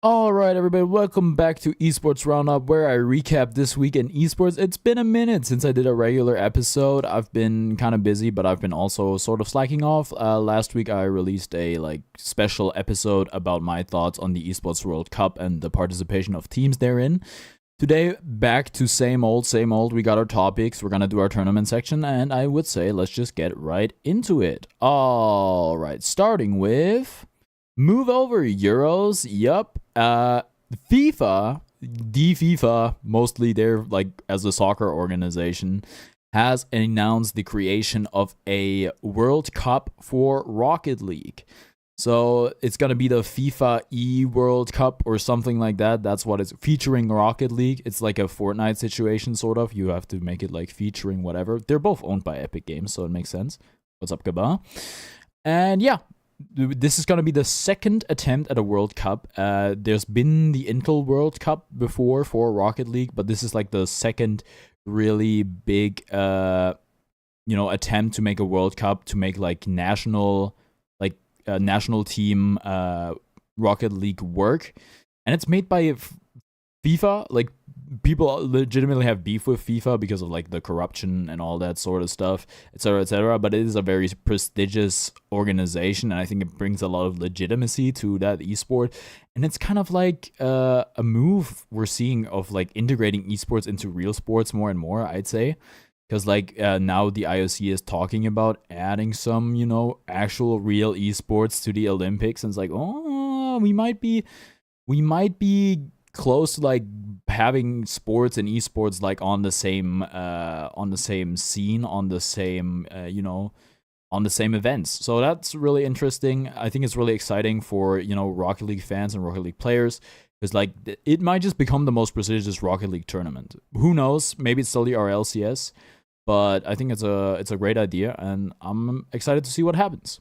Alright, everybody, welcome back to Esports Roundup, where I recap this week in esports. It's been a minute since I did a regular episode. I've been kind of busy, but I've been also sort of slacking off. Last week, I released a special episode about my thoughts on the Esports World Cup and the participation of teams therein. Today, back to same old, same old. We got our topics. We're gonna do our tournament section, and I would say let's just get right into it. Alright, starting with move over Euros. Yup. FIFA, mostly they're as a soccer organization, has announced the creation of a World Cup for Rocket League. So it's gonna be the FIFA E World Cup or something like that. That's what it's featuring Rocket League. It's like a Fortnite situation, sort of. You have to make it featuring whatever. They're both owned by Epic Games, so it makes sense. What's up, Gaba? And yeah, this is going to be the second attempt at a World Cup. There's been the Intel World Cup before for Rocket League, but this is the second really big, attempt to make a World Cup, to make national team Rocket League work. And it's made by FIFA. People legitimately have beef with FIFA because of the corruption and all that sort of stuff, etc., etc. But it is a very prestigious organization, and I think it brings a lot of legitimacy to that esport. And it's kind of a move we're seeing of integrating esports into real sports more and more, I'd say. Because now the IOC is talking about adding some, actual real esports to the Olympics, and it's we might be close to having sports and esports on the same scene, on the same on the same events. So that's really interesting. I think it's really exciting for Rocket League fans and Rocket League players, because it might just become the most prestigious Rocket League tournament. Who knows? Maybe it's still the RLCS, but I think it's a great idea, and I'm excited to see what happens.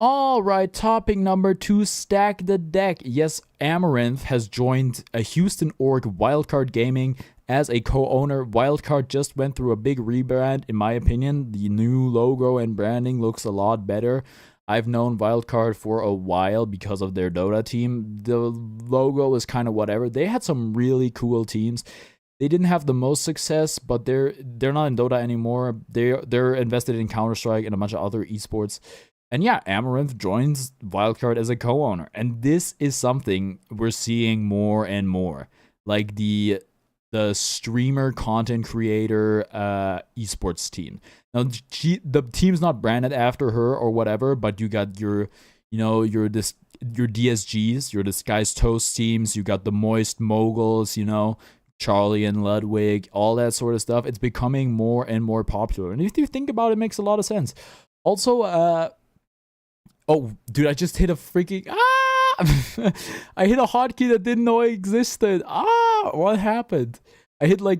Alright, topic number 2, stack the deck. Yes, Amaranth has joined a Houston org, Wildcard Gaming, as a co-owner. Wildcard just went through a big rebrand, in my opinion. The new logo and branding looks a lot better. I've known Wildcard for a while because of their Dota team. The logo is kind of whatever. They had some really cool teams. They didn't have the most success, but they're not in Dota anymore. They're invested in Counter-Strike and a bunch of other esports. And yeah, Amaranth joins Wildcard as a co-owner. And this is something we're seeing more and more. The streamer, content creator, esports team. Now, the team's not branded after her or whatever, but you got your DSGs, your Disguised Toast teams, you got the Moist Moguls, Charlie and Ludwig, all that sort of stuff. It's becoming more and more popular. And if you think about it, it makes a lot of sense. Also, oh, dude, I just hit a freaking... I hit a hotkey that didn't know I existed. What happened? I hit, I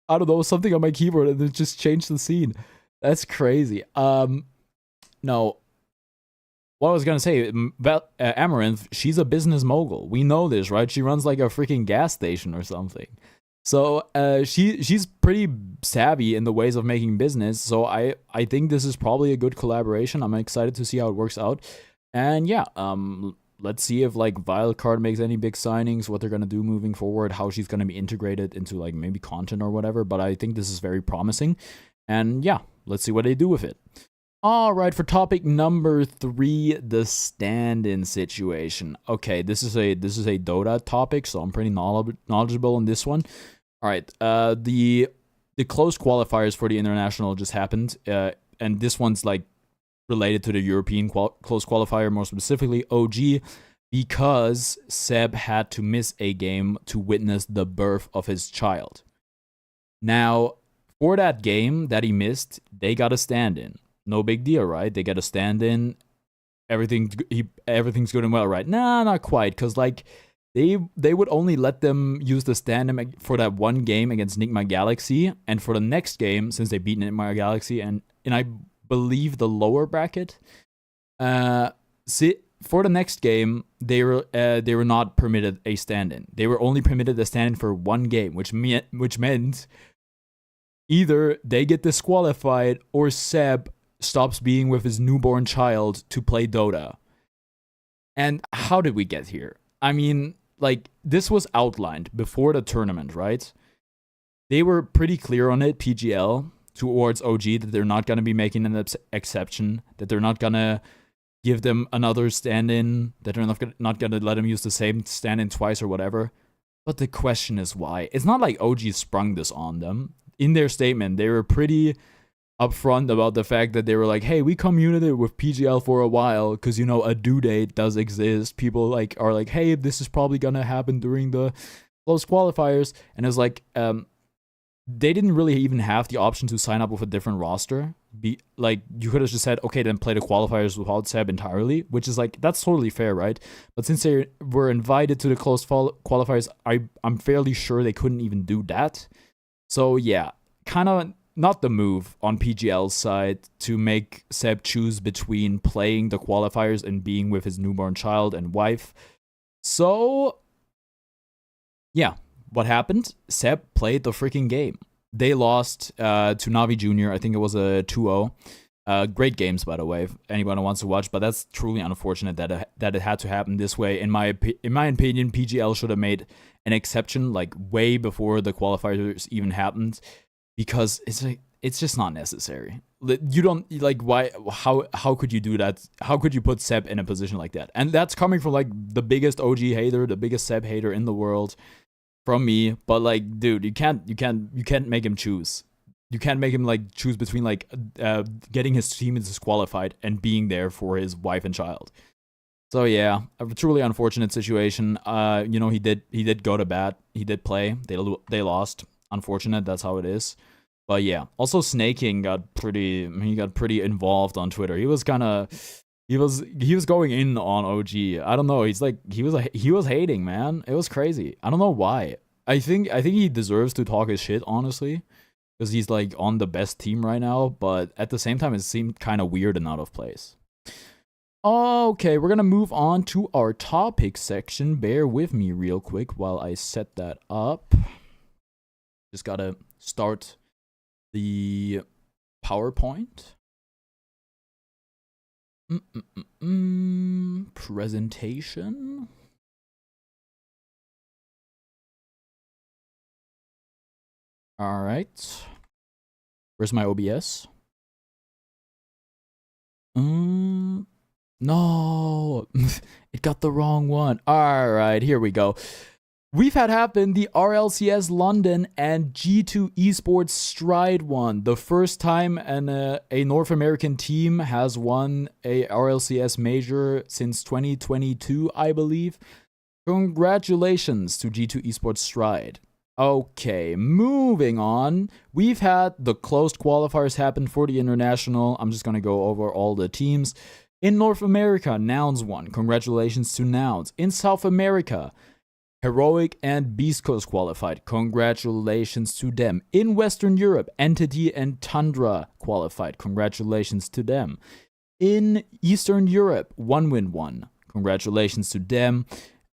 don't know, something on my keyboard, and it just changed the scene. That's crazy. No. What I was going to say, Amaranth, she's a business mogul. We know this, right? She runs, a freaking gas station or something. So she's pretty savvy in the ways of making business. So I think this is probably a good collaboration. I'm excited to see how it works out. And yeah, let's see if Wildcard makes any big signings, what they're gonna do moving forward, how she's gonna be integrated into maybe content or whatever. But I think this is very promising. And yeah, let's see what they do with it. All right, for topic number 3, the stand-in situation. Okay, this is a Dota topic, so I'm pretty knowledgeable on this one. All right, the closed qualifiers for the international just happened, and this one's related to the European closed qualifier, more specifically OG, because Seb had to miss a game to witness the birth of his child. Now, for that game that he missed, they got a stand-in. No big deal, right? They get a stand-in. Everything's good and well, right? Nah, not quite, because they would only let them use the stand-in for that one game against Nigma Galaxy, and for the next game, since they beat Nigma Galaxy and I believe the lower bracket, for the next game they were not permitted a stand-in. They were only permitted a stand-in for one game, which meant either they get disqualified or Seb stops being with his newborn child to play Dota. And how did we get here? I mean, like, this was outlined before the tournament, right? They were pretty clear on it, PGL, towards OG, that they're not going to be making an exception, that they're not going to give them another stand-in, that they're not going to let them use the same stand-in twice or whatever. But the question is why. It's not like OG sprung this on them. In their statement, they were pretty upfront about the fact that they were like, hey, we communicated with PGL for a while because, you know, a due date does exist. People like are like, hey, this is probably going to happen during the close qualifiers. And it's like, they didn't really even have the option to sign up with a different roster. You could have just said, okay, then play the qualifiers without Seb entirely, which is like, that's totally fair, right? But since they were invited to the closed qualifiers, I'm fairly sure they couldn't even do that. So yeah, kind of not the move on PGL's side to make Seb choose between playing the qualifiers and being with his newborn child and wife. So yeah. What happened? Seb played the freaking game. They lost to Navi Jr. I think it was a 2-0. Great games, by the way, if anyone wants to watch. But that's truly unfortunate that it had to happen this way. In my opinion, PGL should have made an exception like way before the qualifiers even happened, because it's just not necessary. You don't like why? How could you do that? How could you put Seb in a position like that? And that's coming from like the biggest OG hater, the biggest Seb hater in the world. From me, but like, dude, you can't make him choose. You can't make him like choose between like getting his team disqualified and being there for his wife and child. So yeah, a truly unfortunate situation. You know, he did go to bat. He did play. They lost. Unfortunate. That's how it is. But yeah, also Snaking got pretty involved on Twitter. He was going in on OG. I don't know. He was hating, man. It was crazy. I don't know why. I think he deserves to talk his shit, honestly, because he's like on the best team right now. But at the same time, it seemed kind of weird and out of place. Okay, we're gonna move on to our topic section. Bear with me real quick while I set that up. Just gotta start the PowerPoint. Presentation. All right. Where's my OBS? No, it got the wrong one. All right, here we go. We've had happen the RLCS London and G2 Esports Stride one. The first time a North American team has won a RLCS major since 2022, I believe. Congratulations to G2 Esports Stride. Okay, moving on. We've had the closed qualifiers happen for the international. I'm just going to go over all the teams. In North America, Nouns won. Congratulations to Nouns. In South America, Heroic and Beast Coast qualified. Congratulations to them. In Western Europe, Entity and Tundra qualified. Congratulations to them. In Eastern Europe, OneWin won. Congratulations to them.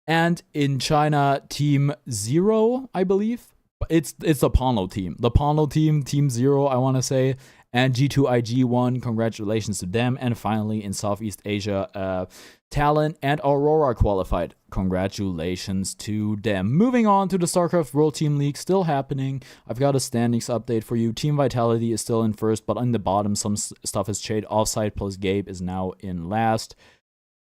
And in China, Team Zero, I believe. It's the Pano team. The Pano team, Team Zero, I want to say. And G2IG won. Congratulations to them. And finally, in Southeast Asia, Talon and Aurora qualified. Congratulations to them. Moving on to the StarCraft World Team League, still happening. I've got a standings update for you. Team Vitality is still in first, but on the bottom, some stuff has changed. Offside plus Gabe is now in last.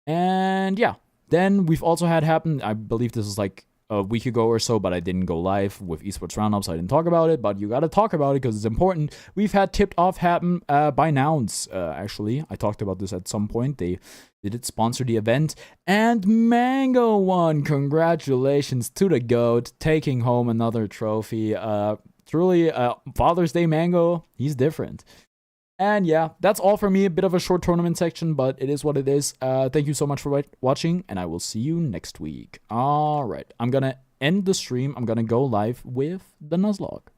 And yeah, then we've also had happen, I believe this was like a week ago or so, but I didn't go live with Esports Roundup, so I didn't talk about it, but you gotta talk about it because it's important. We've had tipped off happen by Nouns, actually. I talked about this at some point. They did sponsor the event, and Mango won. Congratulations to the GOAT, taking home another trophy. Truly, Father's Day Mango, he's different. And yeah, that's all for me. A bit of a short tournament section, but it is what it is. Thank you so much for watching, and I will see you next week. All right, I'm going to end the stream. I'm going to go live with the Nuzlocke.